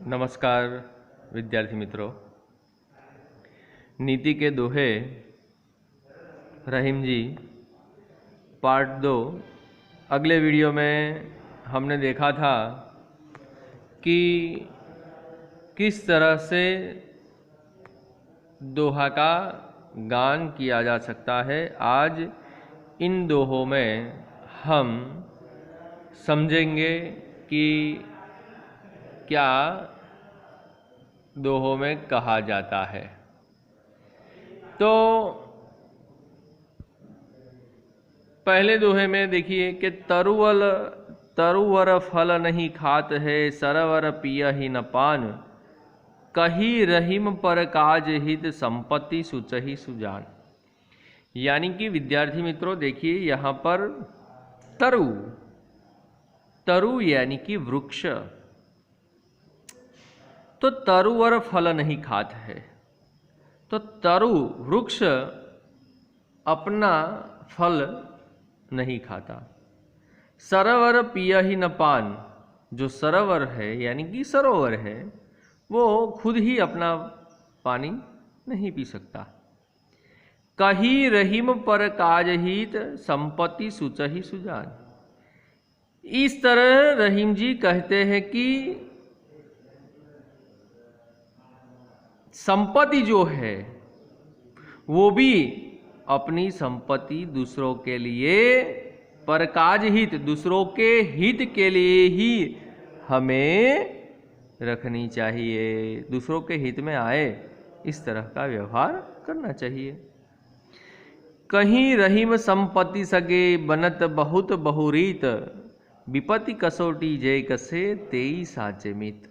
नमस्कार विद्यार्थी मित्रों। नीति के दोहे रहीम जी पार्ट 2। अगले वीडियो में हमने देखा था कि किस तरह से दोहा का गान किया जा सकता है। आज इन दोहों में हम समझेंगे कि क्या दोहों में कहा जाता है। तो पहले दोहे में देखिए कि तरुवर फल नहीं खात है, सरवर पियहि न पान, कही रहीम पर काज हित, संपत्ति सुचहि सुजान। यानी कि विद्यार्थी मित्रों देखिए यहाँ पर तरु यानी कि वृक्ष, तो तरुवर फल नहीं खात है, तो तरु वृक्ष अपना फल नहीं खाता। सरोवर पियहि न पान, जो सरोवर है यानी कि सरोवर है वो खुद ही अपना पानी नहीं पी सकता। कही रहीम पर काज हित, संपत्ति सुचहि सुजान। इस तरह रहीम जी कहते हैं कि संपत्ति जो है वो भी अपनी संपत्ति दूसरों के लिए परकाज हित, दूसरों के हित के लिए ही हमें रखनी चाहिए। दूसरों के हित में आए इस तरह का व्यवहार करना चाहिए। कहीं रहीम संपत्ति सगे, बनत बहुत बहुरीत, विपत्ति कसौटी जय कसे, तेई साचे मित।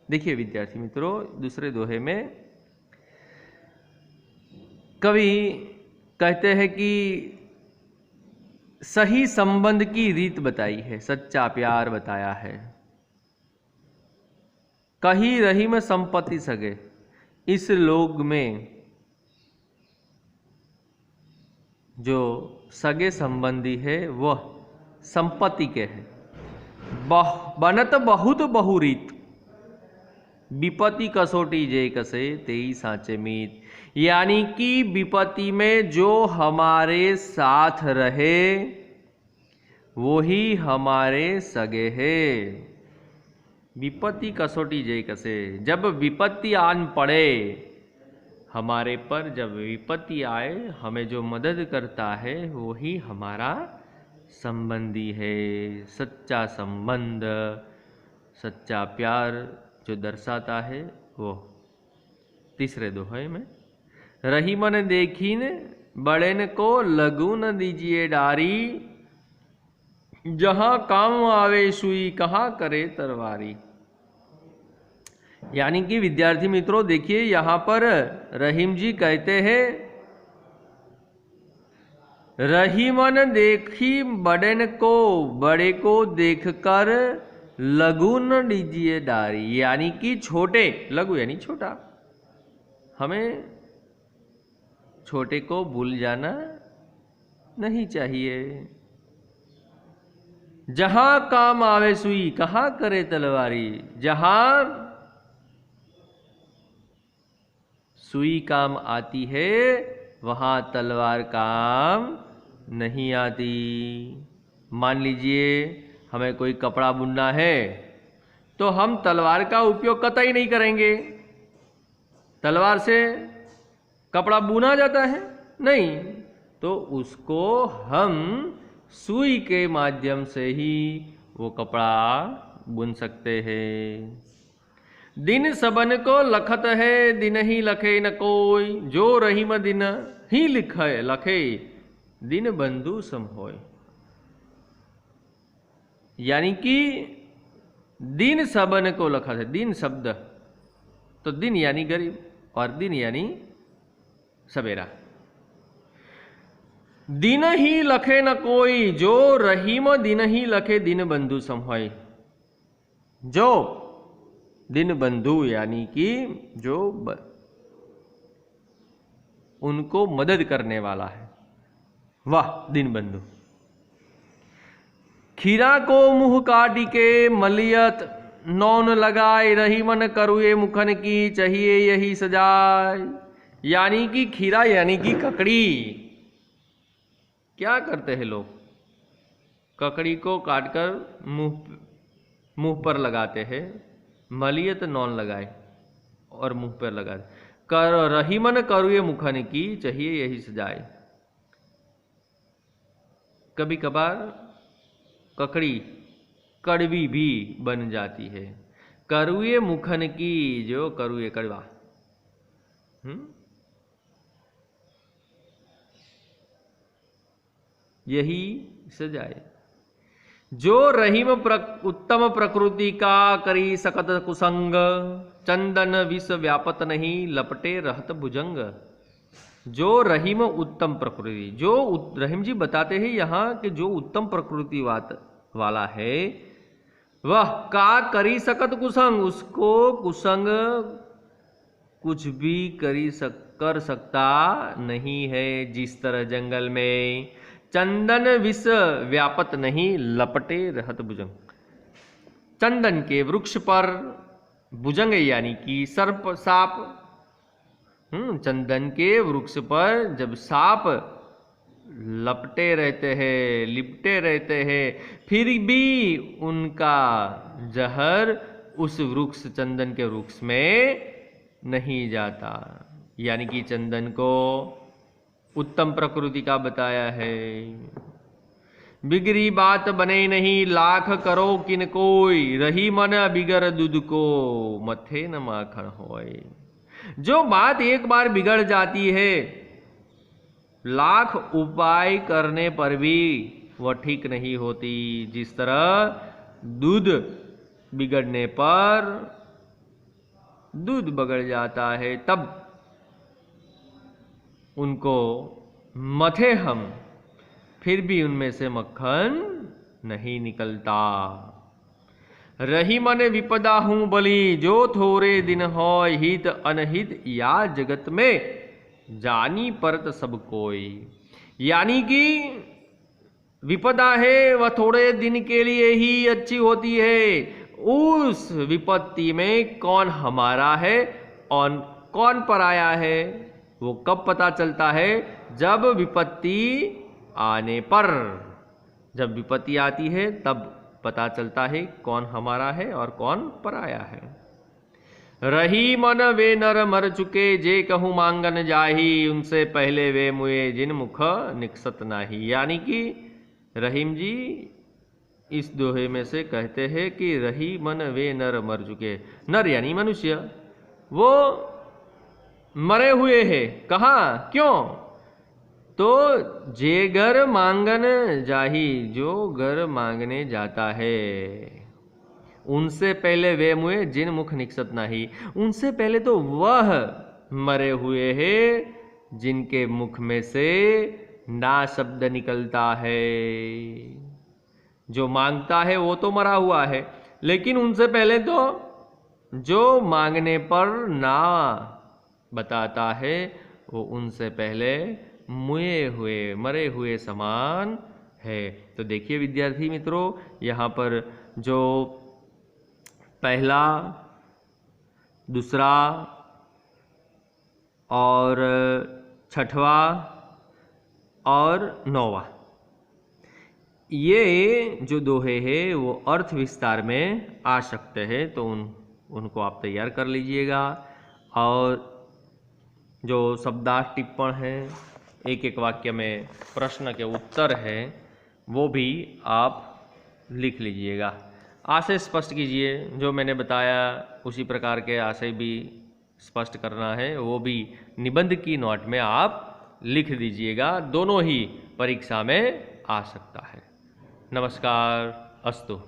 देखिए विद्यार्थी मित्रों, दूसरे दोहे में कवि कहते हैं कि सही संबंध की रीत बताई है, सच्चा प्यार बताया है। कही रहीम संपत्ति सगे, इस लोक में जो सगे संबंधी है वह संपत्ति के हैं। बनत बहुत बहुरीत, विपत्ति कसौटी जय कसे, तेई साचे मीत। यानी कि विपत्ति में जो हमारे साथ रहे वो ही हमारे सगे हैं। विपत्ति कसौटी जय कसे, जब विपत्ति आन पड़े हमारे पर, जब विपत्ति आए हमें जो मदद करता है वो ही हमारा संबंधी है। सच्चा संबंध, सच्चा प्यार जो दर्शाता है वो। तीसरे दोहे में रहीमन देखीन बड़ेन को, लगू न दीजिए डारी, जहां काम आवे सुई, कहाँ करे तरवारी। यानी कि विद्यार्थी मित्रों देखिए यहाँ पर रहीम जी कहते हैं, रहीमन देखी बड़ेन को, बड़े को देखकर लगू न दीजिए डारी। यानी कि छोटे, लघु यानी छोटा, हमें छोटे को भूल जाना नहीं चाहिए। जहां काम आवे सुई, कहाँ करे तलवारी। जहां सुई काम आती है वहां तलवार काम नहीं आती। मान लीजिए हमें कोई कपड़ा बुनना है तो हम तलवार का उपयोग कतई नहीं करेंगे। तलवार से कपड़ा बुना जाता है नहीं, तो उसको हम सुई के माध्यम से ही वो कपड़ा बुन सकते हैं। दिन सबन को लखत है, दिन ही लखे न कोई, जो रहीम दिन ही लिखे लखे, दिन बंधु सम होय। यानी कि दिन सबन को लखत है, दिन शब्द तो दिन यानी गरीब और दिन यानी सवेरा। दिन ही लखे न कोई, जो रहीम दिन ही लखे, दिन बंधु सम होय। जो दिन बंधु यानी कि जो उनको मदद करने वाला है वह दिन बंधु। खीरा को मुंह काटी के मलियत, नौन लगाए, रही मन करुए मुखन की, चाहिए यही सजाए। यानी कि खीरा यानी कि ककड़ी। क्या करते हैं लोग? ककड़ी को काटकर मुंह पर लगाते हैं, मलिए तो नौन लगाए और मुंह पर लगा कर, रही मन करुए मुखन की, चाहिए यही सजाए। कभी कभार ककड़ी कड़वी भी बन जाती है। करुए मुखन की, जो करुए कड़वा, यही सजाए। जो रहीम उत्तम प्रकृति का, करी सकत कुसंग, चंदन विष व्यापत नहीं, लपटे रहत भुजंग। जो रहीम उत्तम प्रकृति, जो रहीम जी बताते हैं यहाँ कि जो उत्तम प्रकृति वाला है, वह का करी सकत कुसंग, उसको कुसंग कुछ भी कर सकता नहीं है। जिस तरह जंगल में चंदन विष व्यापत नहीं, लपटे रहत भुजंग। चंदन के वृक्ष पर भुजंग यानी कि सर्प, सांप, चंदन के वृक्ष पर जब सांप लपटे रहते हैं, लिपटे रहते हैं, फिर भी उनका जहर उस वृक्ष, चंदन के वृक्ष में नहीं जाता। यानी कि चंदन को उत्तम प्रकृति का बताया है। बिगड़ी बात बने नहीं, लाख करो किन कोई, रही मन बिगड़ दूध को, मथे न माखन होए। जो बात एक बार बिगड़ जाती है, लाख उपाय करने पर भी वह ठीक नहीं होती। जिस तरह दूध बिगड़ने पर दूध बिगड़ जाता है, तब उनको मथे हम, फिर भी उनमें से मक्खन नहीं निकलता। रही मन विपदा हूं बली, जो थोड़े दिन हो हित अनहित, या जगत में जानी परत सब कोई। यानी कि विपदा है वह थोड़े दिन के लिए ही अच्छी होती है। उस विपत्ति में कौन हमारा है और कौन पराया है, वो कब पता चलता है? जब विपत्ति आने पर। जब विपत्ति आती है तब पता चलता है कौन हमारा है और कौन पराया है। रही मन वे नर मर चुके, जे कहूँ मांगन जाही, उनसे पहले वे मुए जिन मुख निकसत नाही। यानी कि रहीम जी इस दोहे में से कहते हैं कि रही मन वे नर मर चुके। नर यानी मनुष्य, वो मरे हुए हैं। कहाँ, क्यों? तो जे घर मांगन जाही, जो घर मांगने जाता है, उनसे पहले वे मुए जिन मुख निकसत नाही। उनसे पहले तो वह मरे हुए हैं जिनके मुख में से ना शब्द निकलता है। जो मांगता है वो तो मरा हुआ है, लेकिन उनसे पहले तो जो मांगने पर ना बताता है वो उनसे पहले मुए हुए, मरे हुए समान है। तो देखिए विद्यार्थी मित्रों, यहाँ पर जो पहला, दूसरा और छठवा और नौवा, ये जो दोहे हैं वो अर्थ विस्तार में आ सकते हैं, तो उनको आप तैयार कर लीजिएगा। और जो शब्दार्थ टिप्पण है, एक एक वाक्य में प्रश्न के उत्तर है, वो भी आप लिख लीजिएगा। आशय स्पष्ट कीजिए, जो मैंने बताया उसी प्रकार के आशय भी स्पष्ट करना है, वो भी निबंध की नोट में आप लिख दीजिएगा। दोनों ही परीक्षा में आ सकता है। नमस्कार, अस्तु।